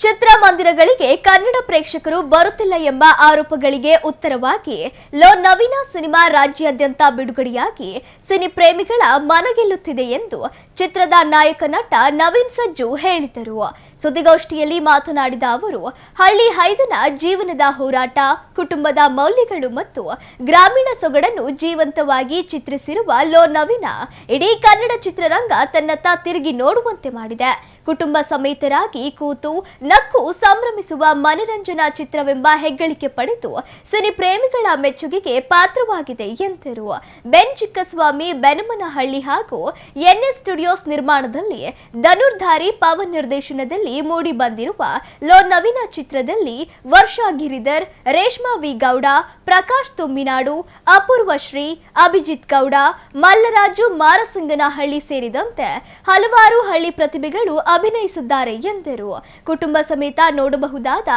ಚಿತ್ರಮಂದಿರಗಳಿಗೆ ಕನ್ನಡ ಪ್ರೇಕ್ಷಕರು ಬರುತ್ತಿಲ್ಲ ಎಂಬ ಆರೋಪಗಳಿಗೆ ಉತ್ತರವಾಗಿ ಲೋ ನವೀನ ಸಿನಿಮಾ ರಾಜ್ಯಾದ್ಯಂತ ಬಿಡುಗಡೆಯಾಗಿ ಸಿನಿ ಪ್ರೇಮಿಗಳ ಮನಗೆಲ್ಲುತ್ತಿದೆ ಎಂದು ಚಿತ್ರದ ನಾಯಕ ನಟ ನವೀನ್ ಸಜ್ಜು ಹೇಳಿದರು. ಸುದ್ದಿಗೋಷ್ಠಿಯಲ್ಲಿ ಮಾತನಾಡಿದ ಅವರು, ಹಳ್ಳಿ ಹೈದನ ಜೀವನದ ಹೋರಾಟ, ಕುಟುಂಬದ ಮೌಲ್ಯಗಳು ಮತ್ತು ಗ್ರಾಮೀಣ ಸೊಗಡನ್ನು ಜೀವಂತವಾಗಿ ಚಿತ್ರಿಸಿರುವ ಲೋ ನವೀನ ಇಡೀ ಕನ್ನಡ ಚಿತ್ರರಂಗ ತನ್ನತ್ತ ತಿರುಗಿ ನೋಡುವಂತೆ ಮಾಡಿದೆ. ಕುಟುಂಬ ಸಮೇತರಾಗಿ ಕೂತು ನಕ್ಕು ಸಂಭ್ರಮಿಸುವ ಮನರಂಜನಾ ಚಿತ್ರವೆಂಬ ಹೆಗ್ಗಳಿಕೆ ಪಡೆದು ಸಿನಿ ಪ್ರೇಮಿಗಳ ಮೆಚ್ಚುಗೆಗೆ ಪಾತ್ರವಾಗಿದೆ ಎಂದರು. ಬೆನ್ ಚಿಕ್ಕಸ್ವಾಮಿ ಬೆನಮನಹಳ್ಳಿ ಹಾಗೂ ಎನ್ಎಸ್ ಸ್ಟುಡಿಯೋಸ್ ನಿರ್ಮಾಣದಲ್ಲಿ ಧನುರ್ಧಾರಿ ಪವನ್ ನಿರ್ದೇಶನದಲ್ಲಿ ಮೂಡಿ ಬಂದಿರುವ ಲೋ ನವೀನ ಚಿತ್ರದಲ್ಲಿ ವರ್ಷಾ ಗಿರಿಧರ್, ರೇಷ್ಮಾ ವಿ ಗೌಡ, ಪ್ರಕಾಶ್ ತುಮ್ಮಿನಾಡು, ಅಪೂರ್ವ ಶ್ರೀ, ಅಭಿಜಿತ್ ಗೌಡ, ಮಲ್ಲರಾಜು ಮಾರಸಿಂಗನಹಳ್ಳಿ ಸೇರಿದಂತೆ ಹಲವಾರು ಹಳ್ಳಿ ಪ್ರತಿಭೆಗಳು ಅಭಿನಯಿಸಿದ್ದಾರೆ ಎಂದರು. ಕುಟುಂಬ ಸಮೇತ ನೋಡಬಹುದಾದ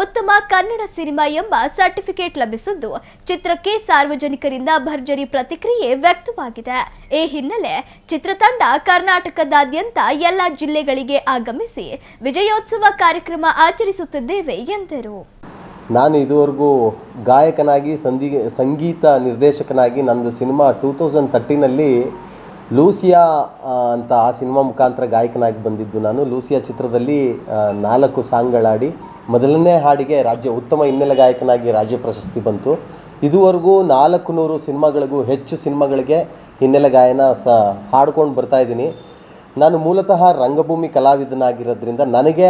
ಉತ್ತಮ ಕನ್ನಡ ಸಿನಿಮಾ ಎಂಬ ಸರ್ಟಿಫಿಕೇಟ್ ಲಭಿಸಿದ್ದು ಚಿತ್ರಕ್ಕೆ ಸಾರ್ವಜನಿಕರಿಂದ ಭರ್ಜರಿ ಪ್ರತಿಕ್ರಿಯೆ ವ್ಯಕ್ತವಾಗಿದೆ. ಈ ಹಿನ್ನೆಲೆ ಚಿತ್ರತಂಡ ಕರ್ನಾಟಕದಾದ್ಯಂತ ಎಲ್ಲ ಜಿಲ್ಲೆಗಳಿಗೆ ಆಗಮಿಸಿ ವಿಜಯೋತ್ಸವ ಕಾರ್ಯಕ್ರಮ ಆಚರಿಸುತ್ತಿದ್ದೇವೆ ಎಂದರು. ನಾನು ಇದುವರೆಗೂ ಗಾಯಕನಾಗಿ ಸಂಗೀತ ನಿರ್ದೇಶಕನಾಗಿ ನಂದು ಸಿನಿಮಾ 2013ನಲ್ಲಿ ಲೂಸಿಯಾ ಅಂತ ಆ ಸಿನಿಮಾ ಮುಖಾಂತರ ಗಾಯಕನಾಗಿ ಬಂದಿದ್ದು. ನಾನು ಲೂಸಿಯಾ ಚಿತ್ರದಲ್ಲಿ 4 ಸಾಂಗ್ಗಳಾಡಿ ಮೊದಲನೇ ಹಾಡಿಗೆ ಉತ್ತಮ ಹಿನ್ನೆಲೆ ಗಾಯಕನಾಗಿ ರಾಜ್ಯ ಪ್ರಶಸ್ತಿ ಬಂತು. ಇದುವರೆಗೂ 400 ಸಿನಿಮಾಗಳಿಗೂ ಹೆಚ್ಚು ಸಿನಿಮಾಗಳಿಗೆ ಹಿನ್ನೆಲೆ ಗಾಯನ ಹಾಡ್ಕೊಂಡು ಬರ್ತಾಯಿದ್ದೀನಿ. ನಾನು ಮೂಲತಃ ರಂಗಭೂಮಿ ಕಲಾವಿದನಾಗಿರೋದ್ರಿಂದ ನನಗೆ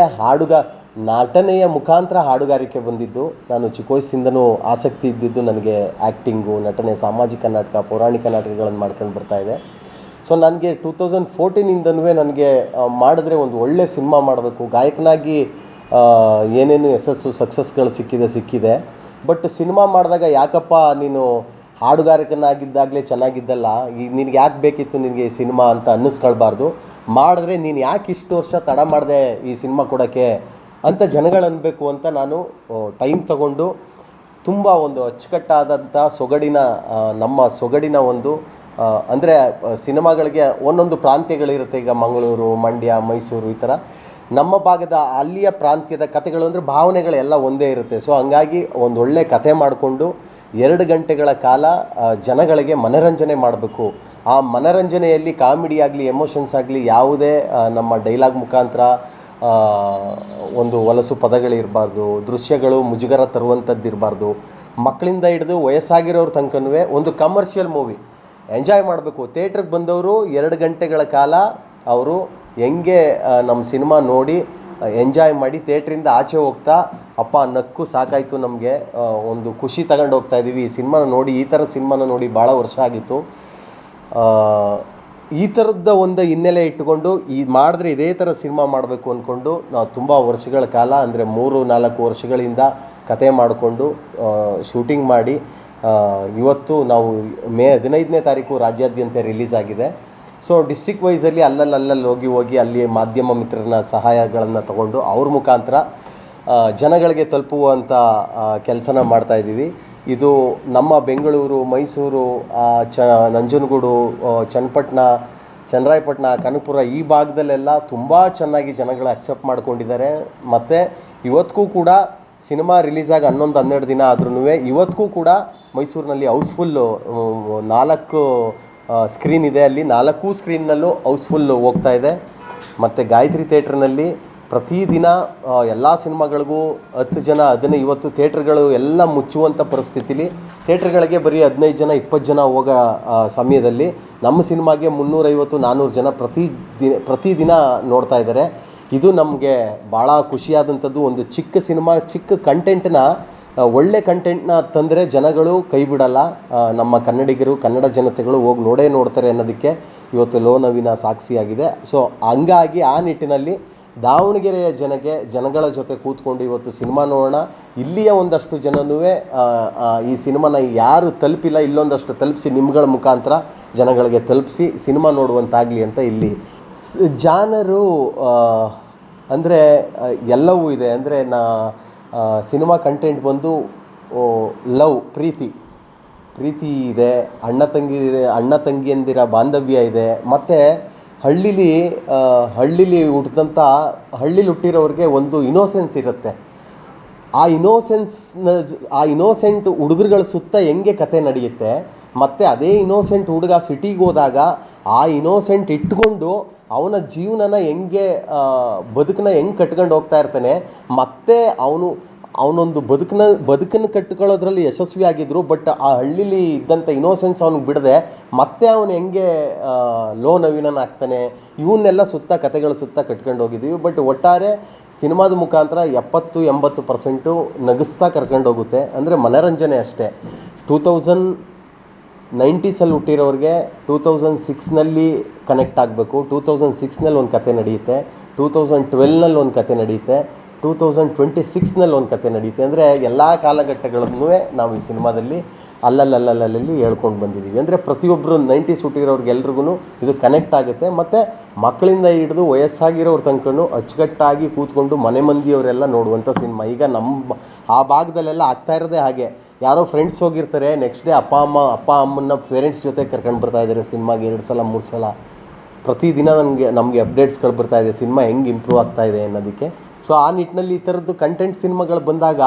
ನಟನೆಯ ಮುಖಾಂತರ ಹಾಡುಗಾರಿಕೆ ಬಂದಿದ್ದು. ನಾನು ಚಿಕ್ಕ ವಯಸ್ಸಿಂದನೂ ಆಸಕ್ತಿ ಇದ್ದಿದ್ದು ನನಗೆ ಆ್ಯಕ್ಟಿಂಗು, ನಟನೆ, ಸಾಮಾಜಿಕ ನಾಟಕ, ಪೌರಾಣಿಕ ನಾಟಕಗಳನ್ನು ಮಾಡ್ಕೊಂಡು ಬರ್ತಾಯಿದೆ. ಸೊ ನನಗೆ 2014ಇಂದನೂ ನನಗೆ ಮಾಡಿದ್ರೆ ಒಂದು ಒಳ್ಳೆ ಸಿನಿಮಾ ಮಾಡಬೇಕು, ಗಾಯಕನಾಗಿ ಏನೇನು ಸಕ್ಸಸ್ಗಳು ಸಿಕ್ಕಿದೆ. ಬಟ್ ಸಿನಿಮಾ ಮಾಡಿದಾಗ ಯಾಕಪ್ಪ ನೀನು ಹಾಡುಗಾರಿಕನಾಗಿದ್ದಾಗಲೇ ಚೆನ್ನಾಗಿದ್ದಲ್ಲ, ಈಗ ನಿನಗೆ ಯಾಕೆ ಬೇಕಿತ್ತು ನಿನಗೆ ಈ ಸಿನಿಮಾ ಅಂತ ಅನ್ನಿಸ್ಕೊಳ್ಬಾರ್ದು. ಮಾಡಿದ್ರೆ ನೀನು ಯಾಕೆ ಇಷ್ಟು ವರ್ಷ ತಡ ಮಾಡಿದೆ ಈ ಸಿನಿಮಾ ಕೊಡೋಕ್ಕೆ ಅಂತ ಜನಗಳು ಅನ್ಬೇಕು ಅಂತ ನಾನು ಟೈಮ್ ತಗೊಂಡು ತುಂಬ ಒಂದು ಅಚ್ಚುಕಟ್ಟಾದಂಥ ನಮ್ಮ ಸೊಗಡಿನ ಒಂದು ಅಂದರೆ ಸಿನಿಮಾಗಳಿಗೆ ಒಂದೊಂದು ಪ್ರಾಂತ್ಯಗಳಿರುತ್ತೆ. ಈಗ ಮಂಗಳೂರು, ಮಂಡ್ಯ, ಮೈಸೂರು, ಈ ಥರ ನಮ್ಮ ಭಾಗದ ಅಲ್ಲಿಯ ಪ್ರಾಂತ್ಯದ ಕಥೆಗಳು ಅಂದರೆ ಭಾವನೆಗಳೆಲ್ಲ ಒಂದೇ ಇರುತ್ತೆ. ಸೊ ಹಂಗಾಗಿ ಒಂದೊಳ್ಳೆ ಕಥೆ ಮಾಡಿಕೊಂಡು 2 ಗಂಟೆಗಳ ಕಾಲ ಜನಗಳಿಗೆ ಮನರಂಜನೆ ಮಾಡಬೇಕು. ಆ ಮನರಂಜನೆಯಲ್ಲಿ ಕಾಮಿಡಿ ಆಗಲಿ, ಎಮೋಷನ್ಸ್ ಆಗಲಿ, ಯಾವುದೇ ನಮ್ಮ ಡೈಲಾಗ್ ಮುಖಾಂತರ ಒಂದು ಹೊಲಸು ಪದಗಳಿರಬಾರ್ದು, ದೃಶ್ಯಗಳು ಮುಜುಗರ ತರುವಂಥದ್ದು ಇರಬಾರ್ದು. ಮಕ್ಕಳಿಂದ ಹಿಡಿದು ವಯಸ್ಸಾಗಿರೋರ ತನಕನೂ ಒಂದು ಕಮರ್ಷಿಯಲ್ ಮೂವಿ ಎಂಜಾಯ್ ಮಾಡಬೇಕು. ಥಿಯೇಟ್ರಿಗೆ ಬಂದವರು 2 ಗಂಟೆಗಳ ಕಾಲ ಅವರು ಹೆಂಗೆ ನಮ್ಮ ಸಿನಿಮಾ ನೋಡಿ ಎಂಜಾಯ್ ಮಾಡಿ ಥಿಯೇಟ್ರಿಂದ ಆಚೆ ಹೋಗ್ತಾ ಅಪ್ಪ ನಕ್ಕು ಸಾಕಾಯಿತು, ನಮಗೆ ಒಂದು ಖುಷಿ ತಗೊಂಡು ಹೋಗ್ತಾ ಇದ್ದೀವಿ ಈ ಸಿನಿಮಾನ ನೋಡಿ, ಈ ಥರ ಸಿನಿಮಾನ ನೋಡಿ ಭಾಳ ವರ್ಷ ಆಗಿತ್ತು. ಈ ಥರದ ಒಂದು ಹಿನ್ನೆಲೆ ಇಟ್ಟುಕೊಂಡು ಮಾಡಿದ್ರೆ ಇದೇ ಥರ ಸಿನಿಮಾ ಮಾಡಬೇಕು ಅಂದ್ಕೊಂಡು ನಾವು ತುಂಬ ವರ್ಷಗಳ ಕಾಲ ಅಂದರೆ 3-4 ವರ್ಷಗಳಿಂದ ಕತೆ ಮಾಡಿಕೊಂಡು ಶೂಟಿಂಗ್ ಮಾಡಿ ಇವತ್ತು ನಾವು ಮೇ 15ನೇ ತಾರೀಕು ರಾಜ್ಯಾದ್ಯಂತ ರಿಲೀಸ್ ಆಗಿದೆ. ಸೊ ಡಿಸ್ಟ್ರಿಕ್ಟ್ ವೈಸಲ್ಲಿ ಅಲ್ಲಲ್ಲಿ ಹೋಗಿ ಅಲ್ಲಿ ಮಾಧ್ಯಮ ಮಿತ್ರರನ್ನ ಸಹಾಯಗಳನ್ನು ತಗೊಂಡು ಅವ್ರ ಮುಖಾಂತರ ಜನಗಳಿಗೆ ತಲುಪುವಂಥ ಕೆಲಸನ ಮಾಡ್ತಾಯಿದ್ದೀವಿ. ಇದು ನಮ್ಮ ಬೆಂಗಳೂರು, ಮೈಸೂರು, ನಂಜನಗೂಡು, ಚನ್ನರಾಯಪಟ್ಟಣ, ಕನಕಪುರ ಈ ಭಾಗದಲ್ಲೆಲ್ಲ ತುಂಬ ಚೆನ್ನಾಗಿ ಜನಗಳು ಅಕ್ಸೆಪ್ಟ್ ಮಾಡ್ಕೊಂಡಿದ್ದಾರೆ. ಮತ್ತು ಇವತ್ತಿಗೂ ಕೂಡ ಸಿನಿಮಾ ರಿಲೀಸಾಗಿ 11-12 ದಿನ ಆದ್ರೂ ಇವತ್ತಿಗೂ ಕೂಡ ಮೈಸೂರಿನಲ್ಲಿ ಹೌಸ್ಫುಲ್ಲು 4 ಸ್ಕ್ರೀನ್ ಇದೆ, ಅಲ್ಲಿ 4 ಸ್ಕ್ರೀನ್ನಲ್ಲೂ ಹೌಸ್ಫುಲ್ಲು ಹೋಗ್ತಾ ಇದೆ. ಮತ್ತು ಗಾಯತ್ರಿ ಥಿಯೇಟ್ರ್ನಲ್ಲಿ ಪ್ರತಿದಿನ ಎಲ್ಲ ಸಿನಿಮಾಗಳಿಗೂ 10 ಜನ ಇವತ್ತು ಥಿಯೇಟ್ರ್ಗಳು ಎಲ್ಲ ಮುಚ್ಚುವಂಥ ಪರಿಸ್ಥಿತಿಲಿ ಥಿಯೇಟ್ರ್ಗಳಿಗೆ ಬರೀ 15 ಜನ 20 ಜನ ಹೋಗೋ ಸಮಯದಲ್ಲಿ ನಮ್ಮ ಸಿನಿಮಾಗೆ 350-400 ಜನ ಪ್ರತಿದಿನ ನೋಡ್ತಾ ಇದ್ದಾರೆ. ಇದು ನಮಗೆ ಭಾಳ ಖುಷಿಯಾದಂಥದ್ದು. ಒಂದು ಚಿಕ್ಕ ಸಿನಿಮಾ, ಚಿಕ್ಕ ಕಂಟೆಂಟ್ನ, ಒಳ್ಳೆ ಕಂಟೆಂಟ್ನ ತಂದರೆ ಜನಗಳು ಕೈ ಬಿಡಲ್ಲ. ನಮ್ಮ ಕನ್ನಡಿಗರು, ಕನ್ನಡ ಜನತೆಗಳು ಹೋಗಿ ನೋಡ್ತಾರೆ ಅನ್ನೋದಕ್ಕೆ ಇವತ್ತು ಲೋ ನವೀನ ಸಾಕ್ಷಿಯಾಗಿದೆ. ಸೊ ಹಂಗಾಗಿ ಆ ನಿಟ್ಟಿನಲ್ಲಿ ದಾವಣಗೆರೆಯ ಜನಗಳ ಜೊತೆ ಕೂತ್ಕೊಂಡು ಇವತ್ತು ಸಿನಿಮಾ ನೋಡೋಣ. ಇಲ್ಲಿಯ ಒಂದಷ್ಟು ಜನನೂ ಈ ಸಿನಿಮಾನ ಯಾರು ತಲುಪಿಲ್ಲ ಇಲ್ಲೊಂದಷ್ಟು ತಲುಪಿಸಿ ನಿಮ್ಗಳ ಮುಖಾಂತರ ಜನಗಳಿಗೆ ತಲುಪಿಸಿ ಸಿನಿಮಾ ನೋಡುವಂತಾಗಲಿ ಅಂತ ಇಲ್ಲಿ ಜಾನರು ಅಂದರೆ ಎಲ್ಲವೂ ಇದೆ. ಅಂದರೆ ಸಿನಿಮಾ ಕಂಟೆಂಟ್ ಬಂದು ಲವ್, ಪ್ರೀತಿ ಇದೆ, ಅಣ್ಣ ತಂಗಿಯಂದಿರ ಬಾಂಧವ್ಯ ಇದೆ. ಮತ್ತು ಹಳ್ಳಿಲಿ ಹುಟ್ಟಿದಂಥ ಹಳ್ಳಿಲಿ ಹುಟ್ಟಿರೋರಿಗೆ ಒಂದು ಇನೋಸೆನ್ಸ್ ಇರುತ್ತೆ. ಆ ಇನೋಸೆಂಟ್ ಹುಡುಗರುಗಳ ಸುತ್ತ ಹೆಂಗೆ ಕತೆ ನಡೆಯುತ್ತೆ, ಮತ್ತು ಅದೇ ಇನೋಸೆಂಟ್ ಹುಡುಗ ಸಿಟಿಗೆ ಹೋದಾಗ ಆ ಇನೋಸೆಂಟ್ ಇಟ್ಕೊಂಡು ಅವನ ಜೀವನನ ಬದುಕನ್ನ ಹೆಂಗೆ ಕಟ್ಕೊಂಡು ಹೋಗ್ತಾ ಇರ್ತಾನೆ. ಮತ್ತು ಅವನೊಂದು ಬದುಕನ್ನು ಕಟ್ಕೊಳ್ಳೋದ್ರಲ್ಲಿ ಯಶಸ್ವಿ ಆಗಿದ್ರು. ಬಟ್ ಆ ಹಳ್ಳಿಲಿ ಇದ್ದಂಥ ಇನೋಸೆನ್ಸ್ ಅವ್ನಿಗೆ ಬಿಡದೆ ಮತ್ತೆ ಅವನು ಹೆಂಗೆ ಲೋ ನವೀನನ ಆಗ್ತಾನೆ, ಇವನ್ನೆಲ್ಲ ಕತೆಗಳ ಸುತ್ತ ಕಟ್ಕೊಂಡು ಹೋಗಿದ್ದೀವಿ. ಬಟ್ ಒಟ್ಟಾರೆ ಸಿನಿಮಾದ ಮುಖಾಂತರ 70-80% ನಗಿಸ್ತಾ ಕರ್ಕೊಂಡು ಹೋಗುತ್ತೆ. ಅಂದರೆ ಮನೋರಂಜನೆ ಅಷ್ಟೇ. 2090ಸಲ್ಲಿ ಹುಟ್ಟಿರೋರಿಗೆ 2006ನಲ್ಲಿ ಕನೆಕ್ಟ್ ಆಗಬೇಕು. 2006ನಲ್ಲಿ ಒಂದು ಕತೆ ನಡೆಯುತ್ತೆ, 2012ನಲ್ಲಿ ಒಂದು ಕತೆ ನಡೆಯುತ್ತೆ, 2026ನಲ್ಲಿ ಒಂದು ಕತೆ ನಡೆಯುತ್ತೆ. ಅಂದರೆ ಎಲ್ಲ ಕಾಲಘಟ್ಟಗಳನ್ನೂ ನಾವು ಈ ಸಿನಿಮಾದಲ್ಲಿ ಅಲ್ಲಲ್ಲಿ ಹೇಳ್ಕೊಂಡು ಬಂದಿದ್ದೀವಿ. ಅಂದರೆ ಪ್ರತಿಯೊಬ್ಬರು 90s ಹುಟ್ಟಿರೋರ್ಗೆಲ್ರಿಗೂ ಇದು ಕನೆಕ್ಟ್ ಆಗುತ್ತೆ. ಮತ್ತು ಮಕ್ಕಳಿಂದ ಹಿಡಿದು ವಯಸ್ಸಾಗಿರೋರ ತನಕನೂ ಅಚ್ಚುಕಟ್ಟಾಗಿ ಕೂತ್ಕೊಂಡು ಮನೆ ಮಂದಿಯವರೆಲ್ಲ ನೋಡುವಂಥ ಸಿನಿಮಾ. ಈಗ ನಮ್ಮ ಆ ಭಾಗದಲ್ಲೆಲ್ಲ ಆಗ್ತಾ ಇರೋದೇ ಹಾಗೆ. ಯಾರೋ ಫ್ರೆಂಡ್ಸ್ ಹೋಗಿರ್ತಾರೆ, ನೆಕ್ಸ್ಟ್ ಡೇ ಅಪ್ಪ ಅಮ್ಮನ್ನ ಪೇರೆಂಟ್ಸ್ ಜೊತೆ ಕರ್ಕೊಂಡು ಬರ್ತಾ ಇದ್ದಾರೆ ಸಿನಿಮಾಗೆ 2 ಸಲ 3 ಸಲ. ಪ್ರತಿದಿನ ನಮಗೆ ಅಪ್ಡೇಟ್ಸ್ಗಳು ಬರ್ತಾ ಇದೆ, ಸಿನಿಮಾ ಹೆಂಗೆ ಇಂಪ್ರೂವ್ ಆಗ್ತಾ ಇದೆ ಅನ್ನೋದಕ್ಕೆ. ಸೊ ಆ ನಿಟ್ಟಿನಲ್ಲಿ ಈ ಥರದ್ದು ಕಂಟೆಂಟ್ ಸಿನಿಮಾಗಳು ಬಂದಾಗ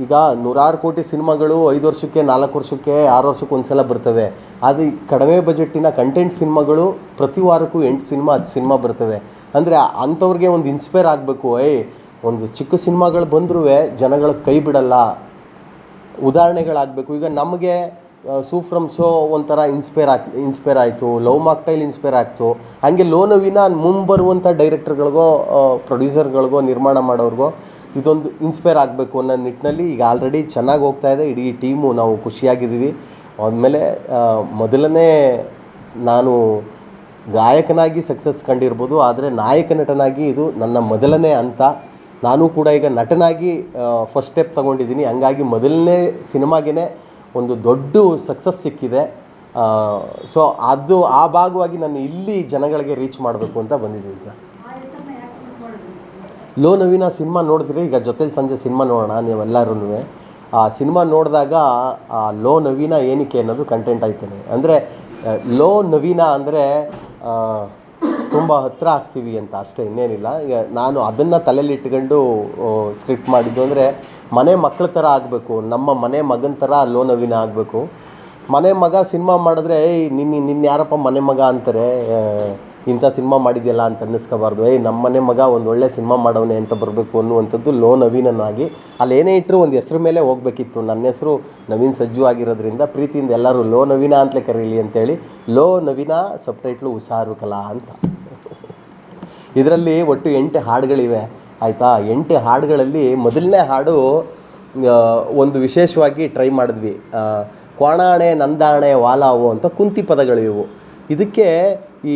ಈಗ 100 ಕೋಟಿ ಸಿನಿಮಾಗಳು 5 ವರ್ಷಕ್ಕೆ 4 ವರ್ಷಕ್ಕೆ 6 ವರ್ಷಕ್ಕೆ ಒಂದು ಸಲ ಬರ್ತವೆ. ಅದು ಕಡಿಮೆ ಬಜೆಟ್ಟಿನ ಕಂಟೆಂಟ್ ಸಿನಿಮಾಗಳು ಪ್ರತಿ ವಾರಕ್ಕೂ 8 ಸಿನಿಮಾ 10 ಸಿನಿಮಾ ಬರ್ತವೆ. ಅಂದರೆ ಅಂಥವ್ರಿಗೆ ಒಂದು ಇನ್ಸ್ಪೈರ್ ಆಗಬೇಕು. ಒಂದು ಚಿಕ್ಕ ಸಿನಿಮಾಗಳು ಬಂದರೂ ಜನಗಳ ಕೈ ಬಿಡಲ್ಲ, ಉದಾಹರಣೆಗಳಾಗಬೇಕು. ಈಗ ನಮಗೆ ಸೂ ಫ್ರಮ್ ಶೋ ಒಂಥರ ಇನ್ಸ್ಪೈರ್ ಆಯಿತು, ಲವ್ ಮಾಕ್ಟೈಲ್ ಇನ್ಸ್ಪೈರ್ ಆಗ್ತು. ಹಾಗೆ ಲೋ ನವೀನ ಮುಂಬರುವಂಥ ಡೈರೆಕ್ಟರ್ಗಳಿಗೋ ಪ್ರೊಡ್ಯೂಸರ್ಗಳಿಗೋ ನಿರ್ಮಾಣ ಮಾಡೋರಿಗೋ ಇದೊಂದು ಇನ್ಸ್ಪೈರ್ ಆಗಬೇಕು ಅನ್ನೋ ನಿಟ್ಟಿನಲ್ಲಿ ಈಗ ಆಲ್ರೆಡಿ ಚೆನ್ನಾಗಿ ಹೋಗ್ತಾ ಇದೆ. ಇಡೀ ಟೀಮು ನಾವು ಖುಷಿಯಾಗಿದ್ದೀವಿ. ಆದಮೇಲೆ ಮೊದಲನೇ ನಾನು ಗಾಯಕನಾಗಿ ಸಕ್ಸಸ್ ಕಂಡಿರ್ಬೋದು, ಆದರೆ ನಾಯಕ ನಟನಾಗಿ ಇದು ನನ್ನ ಮೊದಲನೇ ಹಂತ. ನಾನು ಕೂಡ ಈಗ ನಟನಾಗಿ ಫಸ್ಟ್ ಸ್ಟೆಪ್ ತೊಗೊಂಡಿದ್ದೀನಿ. ಹಂಗಾಗಿ ಮೊದಲನೇ ಸಿನಿಮಾಗೇ ಒಂದು ದೊಡ್ಡ ಸಕ್ಸಸ್ ಸಿಕ್ಕಿದೆ. ಸೊ ಅದು ಆ ಭಾಗವಾಗಿ ನಾನು ಇಲ್ಲಿ ಜನಗಳಿಗೆ ರೀಚ್ ಮಾಡಬೇಕು ಅಂತ ಬಂದಿದ್ದೀನಿ ಸರ್. ಲೋ ನವೀನ ಸಿನಿಮಾ ನೋಡಿದ್ರೆ ಈಗ ಜೊತೆಲಿ ಸಂಜೆ ಸಿನಿಮಾ ನೋಡೋಣ ನೀವೆಲ್ಲರೂ. ಆ ಸಿನಿಮಾ ನೋಡಿದಾಗ ಆ ಲೋ ನವೀನ ಏನಕ್ಕೆ ಅನ್ನೋದು ಕಂಟೆಂಟ್ ಆಯ್ತಾನೆ. ಅಂದರೆ ಲೋ ನವೀನ ಅಂದರೆ ತುಂಬ ಹತ್ತಿರ ಆಗ್ತೀವಿ ಅಂತ ಅಷ್ಟೇ, ಇನ್ನೇನಿಲ್ಲ. ಈಗ ನಾನು ಅದನ್ನು ತಲೆಯಲ್ಲಿ ಇಟ್ಕೊಂಡು ಸ್ಕ್ರಿಪ್ಟ್ ಮಾಡಿದ್ದು. ಅಂದರೆ ಮನೆ ಮಕ್ಕಳ ಥರ ಆಗಬೇಕು, ನಮ್ಮ ಮನೆ ಮಗನ ಥರ ಲೋ ನವೀನ ಆಗಬೇಕು. ಮನೆ ಮಗ ಸಿನಿಮಾ ಮಾಡಿದ್ರೆ ನಿನ್ನ ಯಾರಪ್ಪ ಮನೆ ಮಗ ಅಂತಾರೆ, ಇಂಥ ಸಿನಿಮಾ ಮಾಡಿದೆಯಲ್ಲ ಅಂತ ಅನ್ನಿಸ್ಕೋಬಾರ್ದು. ನಮ್ಮ ಮನೆ ಮಗ ಒಂದು ಒಳ್ಳೆ ಸಿನಿಮಾ ಮಾಡವನೇ ಅಂತ ಬರಬೇಕು ಅನ್ನುವಂಥದ್ದು ಲೋ ನವೀನನಾಗಿ. ಅಲ್ಲಿ ಏನೇ ಇಟ್ಟರು ಒಂದು ಹೆಸ್ರು ಮೇಲೆ ಹೋಗಬೇಕಿತ್ತು. ನನ್ನ ಹೆಸರು ನವೀನ್ ಸಜ್ಜು ಆಗಿರೋದ್ರಿಂದ ಪ್ರೀತಿಯಿಂದ ಎಲ್ಲರೂ ಲೋ ನವೀನ ಅಂತಲೇ ಕರೀಲಿ ಅಂತೇಳಿ ಲೋ ನವೀನ ಸಬ್ಟೈಟ್ಲು ಹುಷಾರು ಕಲಾ ಅಂತ. ಇದರಲ್ಲಿ ಒಟ್ಟು 8 ಹಾಡುಗಳಿವೆ ಆಯಿತಾ. 8 ಹಾಡುಗಳಲ್ಲಿ ಮೊದಲನೇ ಹಾಡು ಒಂದು ವಿಶೇಷವಾಗಿ ಟ್ರೈ ಮಾಡಿದ್ವಿ. ಕ್ವಾಣಾಣೆ ನಂದಾಣೆ ವಾಲಾವು ಅಂತ ಕುಂತಿ ಪದಗಳು ಇವು. ಇದಕ್ಕೆ ಈ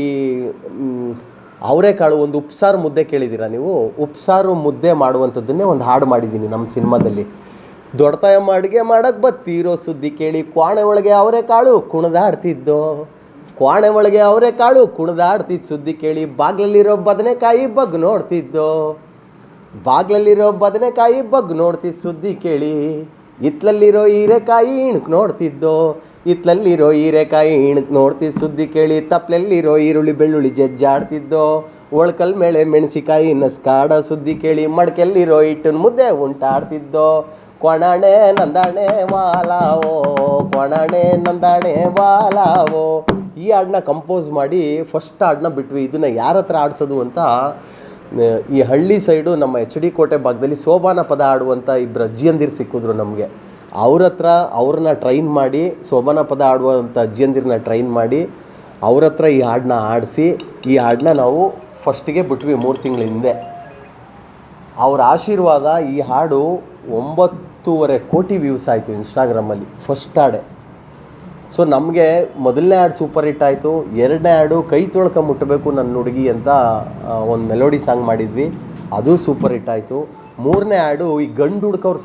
ಅವರೆಕಾಳು ಒಂದು ಉಪ್ಸಾರು ಮುದ್ದೆ ಕೇಳಿದ್ದೀರಾ ನೀವು? ಉಪ್ಸಾರು ಮುದ್ದೆ ಮಾಡುವಂಥದ್ದನ್ನೇ ಒಂದು ಹಾಡು ಮಾಡಿದ್ದೀನಿ ನಮ್ಮ ಸಿನಿಮಾದಲ್ಲಿ. ದೊಡ್ಡತಾಯಮ್ಮ ಅಡುಗೆ ಮಾಡೋಕ್ಕೆ ಬತ್ತೀರೋ ಸುದ್ದಿ ಕೇಳಿ ಕ್ವಾಣೆ ಒಳಗೆ ಅವರೆಕಾಳು ಕುಣಿದಾಡ್ತಿದ್ದೋ, ಕ್ವಾಣೆ ಒಳಗೆ ಅವರೆಕಾಳು ಕುಣಿದಾಡ್ತಿದ್ದ ಸುದ್ದಿ ಕೇಳಿ ಬಾಗ್ಲಲ್ಲಿರೋ ಬದನೆಕಾಯಿ ಬಗ್ ನೋಡ್ತಿದ್ದೋ, ಬಾಗ್ಲಲ್ಲಿರೋ ಬದನೆಕಾಯಿ ಬಗ್ ನೋಡ್ತಿದ್ದ ಸುದ್ದಿ ಕೇಳಿ ಇತ್ಲಲ್ಲಿರೋ ಹೀರೆಕಾಯಿ ಇಣಕ್ ನೋಡ್ತಿದ್ದೋ, ಇತ್ಲಲ್ಲಿರೋ ಹೀರೆಕಾಯಿ ಇಣಕ್ ನೋಡ್ತಿದ್ದ ಸುದ್ದಿ ಕೇಳಿ ತಪ್ಲಲ್ಲಿರೋ ಈರುಳ್ಳಿ ಬೆಳ್ಳುಳ್ಳಿ ಜಜ್ಜಾಡ್ತಿದ್ದೋ, ಒಳ್ಕಲ್ ಮೇಲೆ ಮೆಣಸಿಕಾಯಿ ನಸ್ಕಾಡ ಸುದ್ದಿ ಕೇಳಿ ಮಡ್ಕೆಲ್ಲಿರೋ ಹಿಟ್ಟನ ಮುದ್ದೆ ಉಂಟಾಡ್ತಿದ್ದೋ, ಕೊಣಾಣೆ ನಂದಾಣೆ ವಾಲಾವೋ, ಕೊಣಾಣೆ ನಂದಾಣೆ ವಾಲಾವೋ. ಈ ಹಾಡನ್ನ ಕಂಪೋಸ್ ಮಾಡಿ ಫಸ್ಟ್ ಹಾಡನ್ನ ಬಿಟ್ವಿ. ಇದನ್ನು ಯಾರ ಹತ್ರ ಆಡಿಸೋದು ಅಂತ ಈ ಹಳ್ಳಿ ಸೈಡು ನಮ್ಮ HD ಕೋಟೆ ಭಾಗದಲ್ಲಿ ಸೋಬಾನ ಪದ ಆಡುವಂಥ 2 ಅಜ್ಜಿಯಂದಿರು ಸಿಕ್ಕಿದ್ರು ನಮಗೆ. ಅವ್ರನ್ನ ಟ್ರೈನ್ ಮಾಡಿ, ಸೋಬಾನ ಪದ ಆಡುವಂಥ ಅಜ್ಜಿಯಂದಿರನ್ನ ಟ್ರೈನ್ ಮಾಡಿ ಅವ್ರ ಹತ್ರ ಈ ಹಾಡನ್ನ ಆಡಿಸಿ ಈ ಹಾಡನ್ನ ನಾವು ಫಸ್ಟಿಗೆ ಬಿಟ್ವಿ 3 ತಿಂಗಳ ಹಿಂದೆ. ಅವ್ರ ಆಶೀರ್ವಾದ ಈ ಹಾಡು 9.5 ಕೋಟಿ ವ್ಯೂಸ್ ಆಯಿತು ಇನ್ಸ್ಟಾಗ್ರಾಮಲ್ಲಿ ಫಸ್ಟ್ ಹಾಡೆ. ಸೊ ನಮಗೆ ಮೊದಲನೇ ಹಾಡು ಸೂಪರ್ ಹಿಟ್ ಆಯಿತು. 2ನೇ ಹಾಡು ಕೈ ತೊಳ್ಕ ಮುಟ್ಟಬೇಕು ನನ್ನ ಹುಡುಗಿ ಅಂತ ಒಂದು ಮೆಲೋಡಿ ಸಾಂಗ್ ಮಾಡಿದ್ವಿ, ಅದು ಸೂಪರ್ ಹಿಟ್ ಆಯಿತು. 3ನೇ ಹಾಡು ಈ ಹೆಣ್ಣು ಹುಡ್ಕೋರ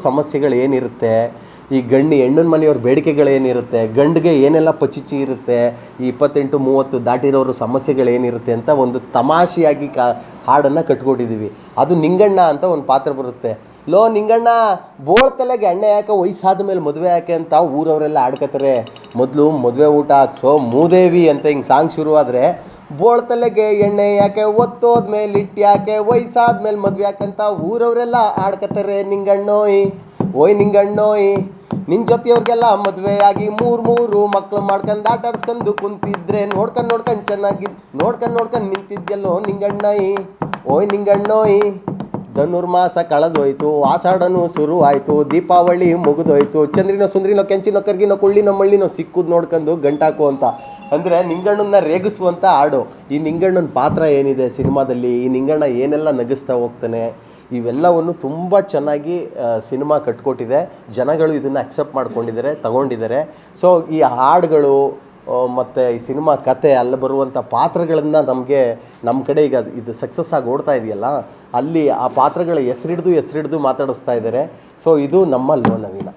ಸಮಸ್ಯೆಗಳು ಏನಿರುತ್ತೆ, ಈ ಹೆಣ್ಣಿನ ಮನೆಯವ್ರ ಬೇಡಿಕೆಗಳೇನಿರುತ್ತೆ, ಗಂಡಿಗೆ ಏನೆಲ್ಲ ಪಚಿಚಿ ಇರುತ್ತೆ, ಈ 28-30 ದಾಟಿರೋರು ಸಮಸ್ಯೆಗಳೇನಿರುತ್ತೆ ಅಂತ ಒಂದು ತಮಾಷೆಯಾಗಿ ಹಾಡನ್ನು ಕಟ್ಕೊಟ್ಟಿದ್ದೀವಿ. ಅದು ನಿಂಗಣ್ಣ ಅಂತ ಒಂದು ಪಾತ್ರ ಬರುತ್ತೆ. ಲೋ ನಿಂಗಣ್ಣ, ಬೋಳ್ತಲೆಗೆ ಎಣ್ಣೆ ಯಾಕೆ, ವಯಸ್ಸಾದ ಮೇಲೆ ಮದುವೆ ಯಾಕೆ ಅಂತ ಊರವರೆಲ್ಲ ಆಡ್ಕೋತಾರೆ. ಮೊದಲು ಮದುವೆ ಊಟ ಹಾಕ್ಸೋ ಮೂದೇವಿ ಅಂತ ಹಿಂಗೆ ಸಾಂಗ್ ಶುರುವಾದರೆ, ಬೋಳ್ತಲೆಗೆ ಎಣ್ಣೆ ಯಾಕೆ, ಒತ್ತೋದ್ಮೇಲೆ ಇಟ್ಟು ಯಾಕೆ, ವಯಸ್ಸಾದ್ಮೇಲೆ ಮದುವೆ ಯಾಕಂತ ಊರವರೆಲ್ಲ ಆಡ್ಕೋತಾರೆ. ನಿಂಗಣ್ಣೋಯ್ ಓಯ್ ನಿಂಗಣ್ಣೋಯ್, ನಿನ್ನ ಜೊತೆಯವ್ರಿಗೆಲ್ಲ ಮದುವೆ ಆಗಿ 3 ಮಕ್ಳು ಮಾಡ್ಕೊಂಡು ಆಟಾಡ್ಸ್ಕೊಂಡು ಕುಂತಿದ್ರೆ ನೋಡ್ಕೊಂಡು ನೋಡ್ಕೊಂಡು ನಿಂತಿದ್ಯಲ್ಲೋ ನಿಂಗಣ್ಣೋಯ್ ಓಯ್ ನಿಂಗಣ್ಣೋಯ್. ಧನುರ್ಮಾಸ ಕಳೆದೋಯ್ತು, ಆಷಾಢನೂ ಶುರು ಆಯಿತು, ದೀಪಾವಳಿ ಮುಗಿದೋಯ್ತು, ಚಂದ್ರಿನೋ ಸುಂದ್ರಿನೋ ಕೆಂಚಿನೋ ಕರ್ಗಿನೋ ಕುಳ್ಳಿನೋ ಮಳ್ಳಿನೋ ಸಿಕ್ಕುದು ನೋಡ್ಕೊಂಡು ಗಂಟಾಕು ಅಂತ. ಅಂದರೆ ನಿಂಗಣ್ಣನ ರೇಗಿಸುವಂಥ ಹಾಡು. ಈ ನಿಂಗಣ್ಣನ ಪಾತ್ರ ಏನಿದೆ ಸಿನಿಮಾದಲ್ಲಿ, ಈ ನಿಂಗಣ್ಣ ಏನೆಲ್ಲ ನಗಿಸ್ತಾ ಹೋಗ್ತಾನೆ, ಇವೆಲ್ಲವನ್ನು ತುಂಬ ಚೆನ್ನಾಗಿ ಸಿನಿಮಾ ಕಟ್ಕೊಟ್ಟಿದೆ. ಜನಗಳು ಇದನ್ನು ಅಕ್ಸೆಪ್ಟ್ ಮಾಡ್ಕೊಂಡಿದ್ದಾರೆ, ತಗೊಂಡಿದ್ದಾರೆ. ಸೊ ಈ ಹಾಡುಗಳು ಮತ್ತು ಈ ಸಿನಿಮಾ ಕತೆ, ಅಲ್ಲಿ ಬರುವಂಥ ಪಾತ್ರಗಳನ್ನು ನಮ್ಮ ಕಡೆ ಈಗ ಇದು ಸಕ್ಸಸ್ ಆಗಿ ಓಡ್ತಾ ಇದೆಯಲ್ಲ, ಅಲ್ಲಿ ಆ ಪಾತ್ರಗಳ ಹೆಸರಿಡ್ದು ಮಾತಾಡಿಸ್ತಾ ಇದ್ದಾರೆ. ಸೊ ಇದು ನಮ್ಮ ಲೋ ನವೀನ.